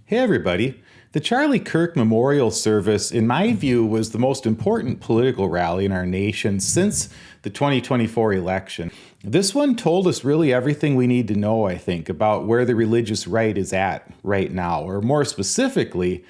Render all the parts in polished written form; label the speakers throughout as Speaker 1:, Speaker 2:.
Speaker 1: Hey everybody. The Charlie Kirk Memorial Service, in my view, was the most important political rally in our nation since the 2024 election. This one told us really everything we need to know, I think, about where the religious right is at right now, or more specifically,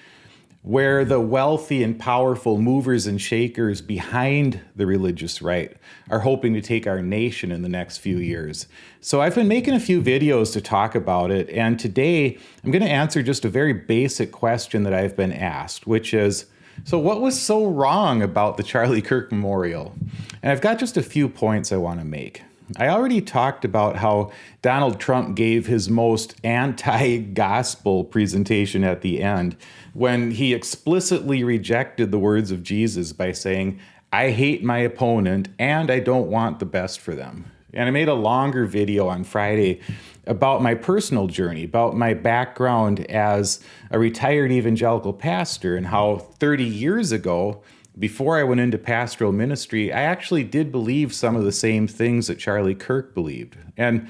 Speaker 1: where the wealthy and powerful movers and shakers behind the religious right are hoping to take our nation in the next few years. So I've been making a few videos to talk about it, and today I'm going to answer just a very basic question that I've been asked, which is, so what was so wrong about the Charlie Kirk Memorial? And I've got just a few points I want to make. I already talked about how Donald Trump gave his most anti-gospel presentation at the end when he explicitly rejected the words of Jesus by saying, "I hate my opponent and I don't want the best for them." And I made a longer video on Friday about my personal journey, about my background as a retired evangelical pastor and how 30 years ago, before I went into pastoral ministry, I actually did believe some of the same things that Charlie Kirk believed. And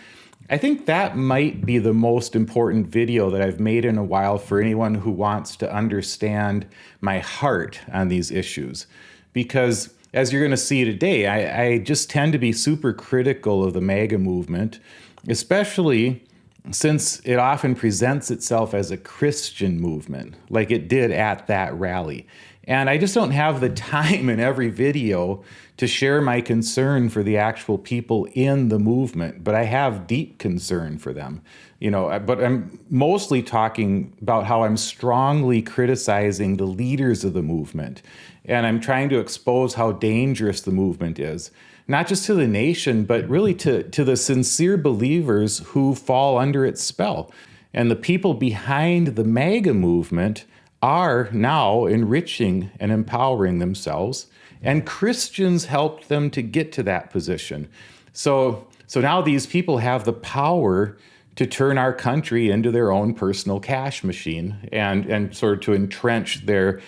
Speaker 1: I think that might be the most important video that I've made in a while for anyone who wants to understand my heart on these issues. Because as you're going to see today, I just tend to be super critical of the MAGA movement, especially since it often presents itself as a Christian movement, like it did at that rally. And I just don't have the time in every video to share my concern for the actual people in the movement, but I have deep concern for them. But I'm mostly talking about how I'm strongly criticizing the leaders of the movement. And I'm trying to expose how dangerous the movement is, not just to the nation, but really to the sincere believers who fall under its spell. And the people behind the MAGA movement are now enriching and empowering themselves, and Christians helped them to get to that position. So now these people have the power to turn our country into their own personal cash machine and sort of to entrench their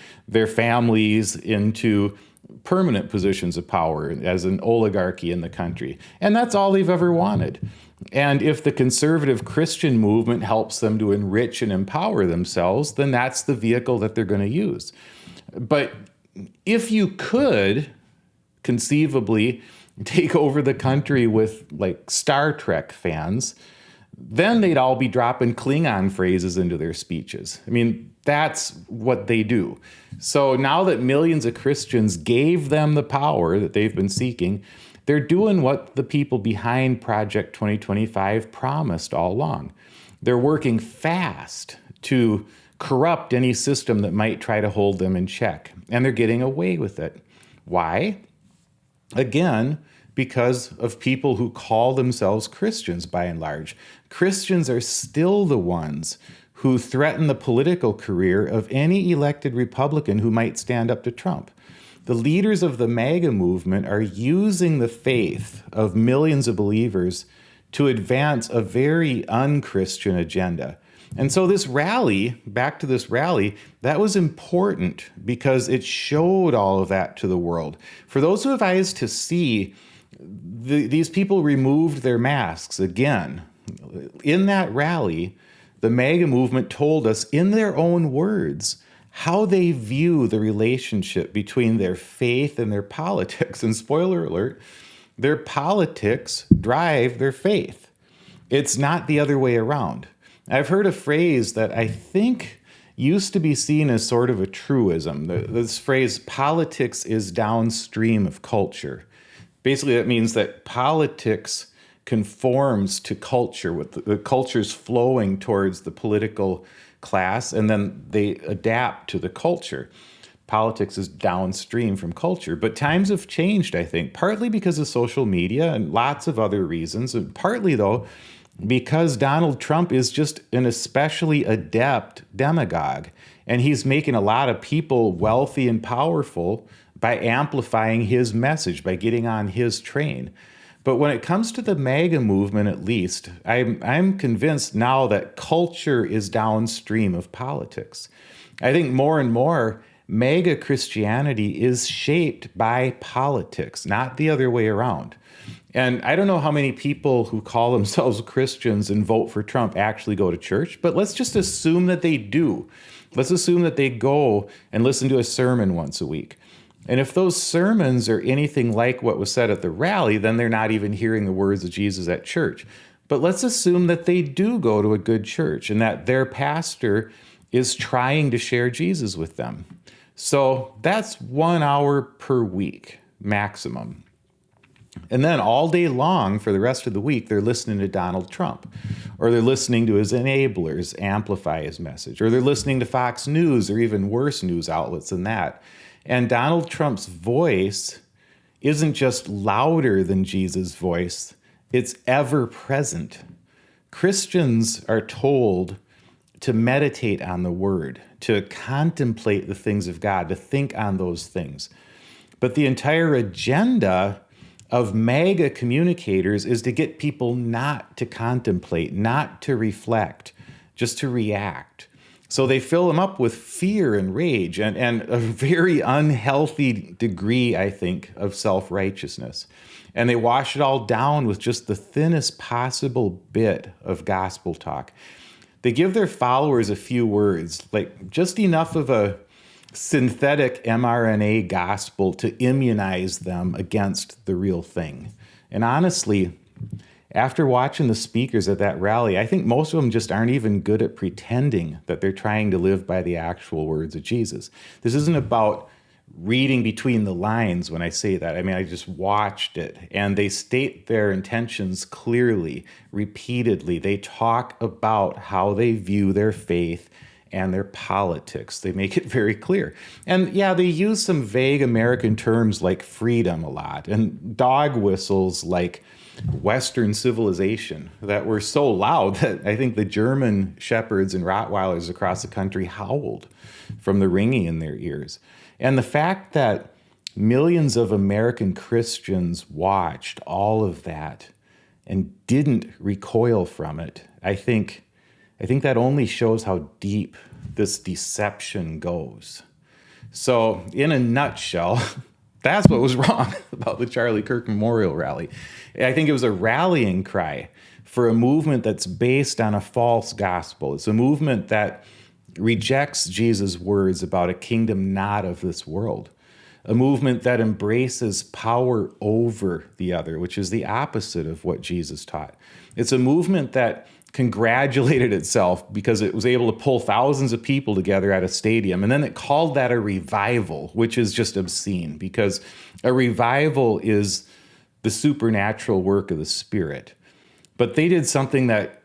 Speaker 1: families into permanent positions of power as an oligarchy in the country. And that's all they've ever wanted. And if the conservative Christian movement helps them to enrich and empower themselves, then that's the vehicle that they're going to use. But if you could conceivably take over the country with like Star Trek fans, then they'd all be dropping Klingon phrases into their speeches. I mean, that's what they do. So now that millions of Christians gave them the power that they've been seeking, they're doing what the people behind Project 2025 promised all along. They're working fast to corrupt any system that might try to hold them in check, and they're getting away with it. Why? Again, because of people who call themselves Christians by and large. Christians are still the ones who threaten the political career of any elected Republican who might stand up to Trump. The leaders of the MAGA movement are using the faith of millions of believers to advance a very un-Christian agenda. And so this rally, back to this rally, that was important because it showed all of that to the world. For those who have eyes to see, these people removed their masks again. In that rally, the MAGA movement told us in their own words how they view the relationship between their faith and their politics. And spoiler alert, their politics drive their faith. It's not the other way around. I've heard a phrase that I think used to be seen as sort of a truism. This phrase, politics is downstream of culture. Basically, that means that politics conforms to culture, with the culture's flowing towards the political class, and then they adapt to the culture. Politics is downstream from culture. But times have changed, I think, partly because of social media and lots of other reasons, and partly, though, because Donald Trump is just an especially adept demagogue, and he's making a lot of people wealthy and powerful by amplifying his message, by getting on his train. But when it comes to the MAGA movement, at least, I'm convinced now that culture is downstream of politics. I think more and more, MAGA Christianity is shaped by politics, not the other way around. And I don't know how many people who call themselves Christians and vote for Trump actually go to church, but let's just assume that they do. Let's assume that they go and listen to a sermon once a week. And if those sermons are anything like what was said at the rally, then they're not even hearing the words of Jesus at church. But let's assume that they do go to a good church and that their pastor is trying to share Jesus with them. So that's 1 hour per week maximum. And then all day long for the rest of the week, they're listening to Donald Trump, or they're listening to his enablers amplify his message, or they're listening to Fox News or even worse news outlets than that. And Donald Trump's voice isn't just louder than Jesus' voice, it's ever present. Christians are told to meditate on the word, to contemplate the things of God, to think on those things. But the entire agenda of MAGA communicators is to get people not to contemplate, not to reflect, just to react. So they fill them up with fear and rage and a very unhealthy degree, I think, of self-righteousness. And they wash it all down with just the thinnest possible bit of gospel talk. They give their followers a few words, like just enough of a synthetic mRNA gospel to immunize them against the real thing. And honestly, after watching the speakers at that rally, I think most of them just aren't even good at pretending that they're trying to live by the actual words of Jesus. This isn't about reading between the lines when I say that. I mean, I just watched it, and they state their intentions clearly, repeatedly. They talk about how they view their faith and their politics. They make it very clear. And yeah, they use some vague American terms like freedom a lot, and dog whistles like Western civilization that were so loud that I think the German shepherds and Rottweilers across the country howled from the ringing in their ears. And the fact that millions of American Christians watched all of that and didn't recoil from it, I think that only shows how deep this deception goes. So in a nutshell, that's what was wrong about the Charlie Kirk Memorial Rally. I think it was a rallying cry for a movement that's based on a false gospel. It's a movement that rejects Jesus' words about a kingdom not of this world. A movement that embraces power over the other, which is the opposite of what Jesus taught. It's a movement that congratulated itself because it was able to pull thousands of people together at a stadium. And then it called that a revival, which is just obscene because a revival is the supernatural work of the Spirit. But they did something that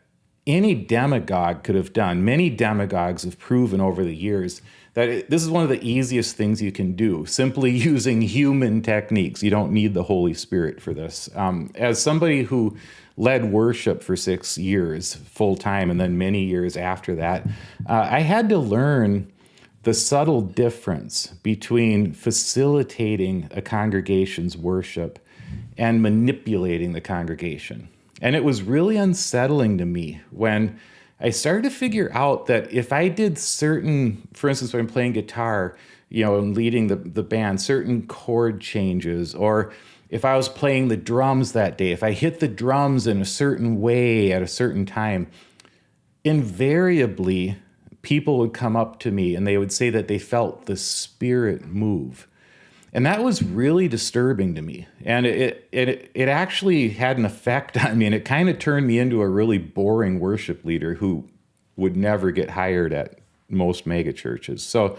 Speaker 1: any demagogue could have done. Many demagogues have proven over the years that this is one of the easiest things you can do, simply using human techniques. You don't need the Holy Spirit for this. As somebody who led worship for 6 years full time and then many years after that, I had to learn the subtle difference between facilitating a congregation's worship and manipulating the congregation. And it was really unsettling to me when I started to figure out that if I did certain, for instance, when I'm playing guitar, and leading the band, certain chord changes, or if I was playing the drums that day, if I hit the drums in a certain way at a certain time, invariably people would come up to me and they would say that they felt the Spirit move. And that was really disturbing to me. And it actually had an effect on me, and it kind of turned me into a really boring worship leader who would never get hired at most mega churches. So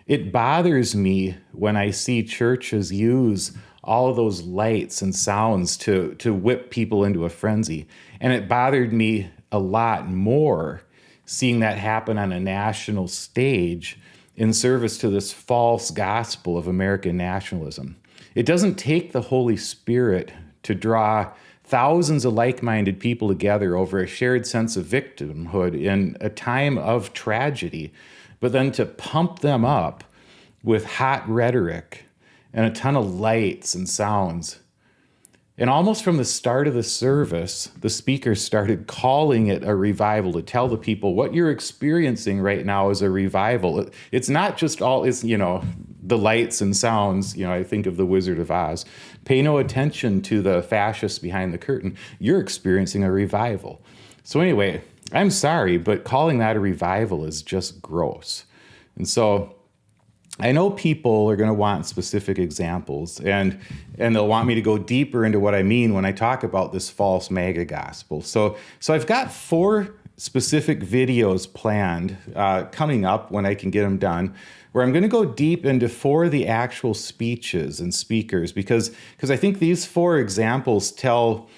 Speaker 1: it bothers me when I see churches use all of those lights and sounds to whip people into a frenzy. And it bothered me a lot more seeing that happen on a national stage in service to this false gospel of American nationalism. It doesn't take the Holy Spirit to draw thousands of like-minded people together over a shared sense of victimhood in a time of tragedy, but then to pump them up with hot rhetoric and a ton of lights and sounds. And almost from the start of the service, the speaker started calling it a revival to tell the people what you're experiencing right now is a revival. It's not just all, the the lights and sounds, I think of the Wizard of Oz. Pay no attention to the fascists behind the curtain. You're experiencing a revival. So anyway, I'm sorry, but calling that a revival is just gross. And so I know people are going to want specific examples, and they'll want me to go deeper into what I mean when I talk about this false MAGA gospel. So I've got 4 specific videos planned coming up when I can get them done, where I'm going to go deep into 4 of the actual speeches and speakers, because I think these 4 examples tell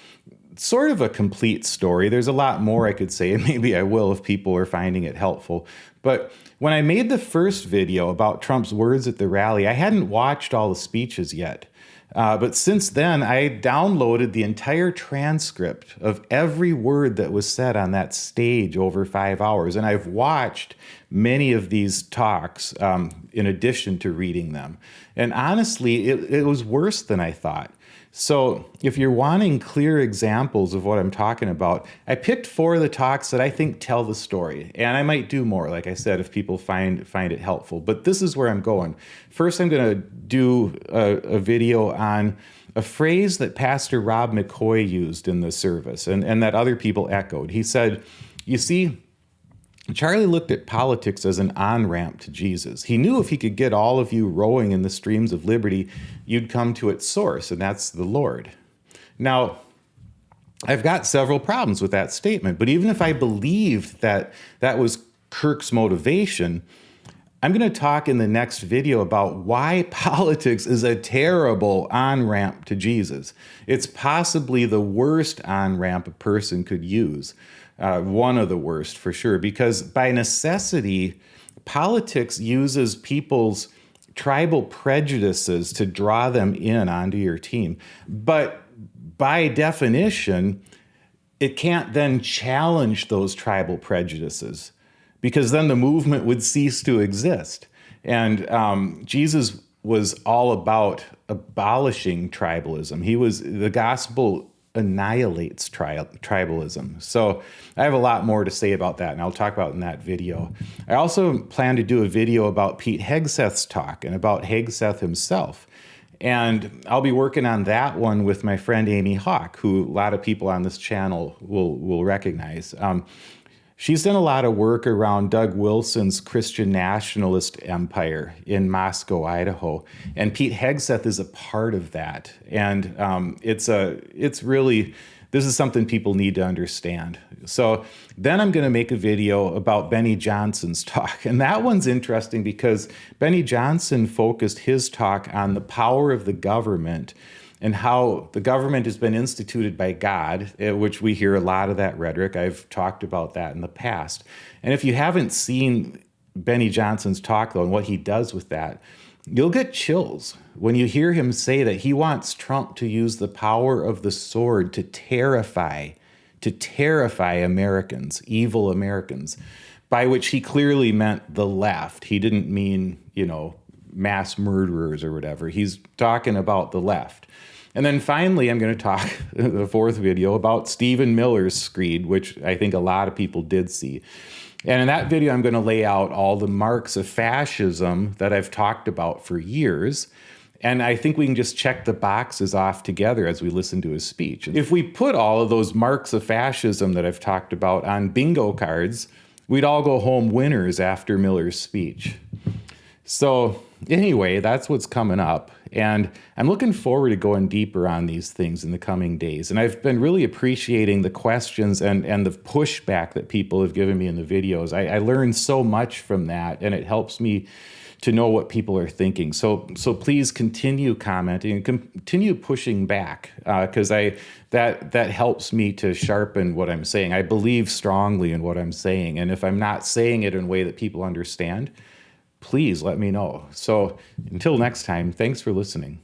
Speaker 1: sort of a complete story. There's a lot more I could say, and maybe I will if people are finding it helpful. But when I made the first video about Trump's words at the rally, I hadn't watched all the speeches yet. But since then, I downloaded the entire transcript of every word that was said on that stage over 5 hours. And I've watched many of these talks in addition to reading them. And honestly, it was worse than I thought. So if you're wanting clear examples of what I'm talking about, I picked 4 of the talks that I think tell the story. And I might do more, like I said, if people find it helpful. But this is where I'm going. First, I'm going to do a video on a phrase that Pastor Rob McCoy used in the service and that other people echoed. He said, you see, Charlie looked at politics as an on-ramp to Jesus. He knew if he could get all of you rowing in the streams of liberty, you'd come to its source, and that's the Lord. Now, I've got several problems with that statement, but even if I believed that that was Kirk's motivation, I'm going to talk in the next video about why politics is a terrible on-ramp to Jesus. It's possibly the worst on-ramp a person could use. One of the worst for sure, because by necessity, politics uses people's tribal prejudices to draw them in onto your team. But by definition, it can't then challenge those tribal prejudices, because then the movement would cease to exist. And Jesus was all about abolishing tribalism. The gospel annihilates tribalism. So I have a lot more to say about that, and I'll talk about it in that video. I also plan to do a video about Pete Hegseth's talk and about Hegseth himself. And I'll be working on that one with my friend Amy Hawk, who a lot of people on this channel will recognize. She's done a lot of work around Doug Wilson's Christian nationalist empire in Moscow, Idaho, and Pete Hegseth is a part of that. And this is something people need to understand. So then I'm going to make a video about Benny Johnson's talk, and that one's interesting because Benny Johnson focused his talk on the power of the government and how the government has been instituted by God, which we hear a lot of that rhetoric. I've talked about that in the past. And if you haven't seen Benny Johnson's talk, though, and what he does with that, you'll get chills when you hear him say that he wants Trump to use the power of the sword to terrify Americans, evil Americans, by which he clearly meant the left. He didn't mean, mass murderers or whatever. He's talking about the left. And then finally, I'm going to talk the 4th video about Stephen Miller's screed, which I think a lot of people did see. And in that video, I'm going to lay out all the marks of fascism that I've talked about for years. And I think we can just check the boxes off together as we listen to his speech. If we put all of those marks of fascism that I've talked about on bingo cards, we'd all go home winners after Miller's speech. So anyway, that's what's coming up. And I'm looking forward to going deeper on these things in the coming days. And I've been really appreciating the questions and the pushback that people have given me in the videos. I learned so much from that, and it helps me to know what people are thinking. So please continue commenting and continue pushing back, because that helps me to sharpen what I'm saying. I believe strongly in what I'm saying. And if I'm not saying it in a way that people understand, please let me know. So until next time, thanks for listening.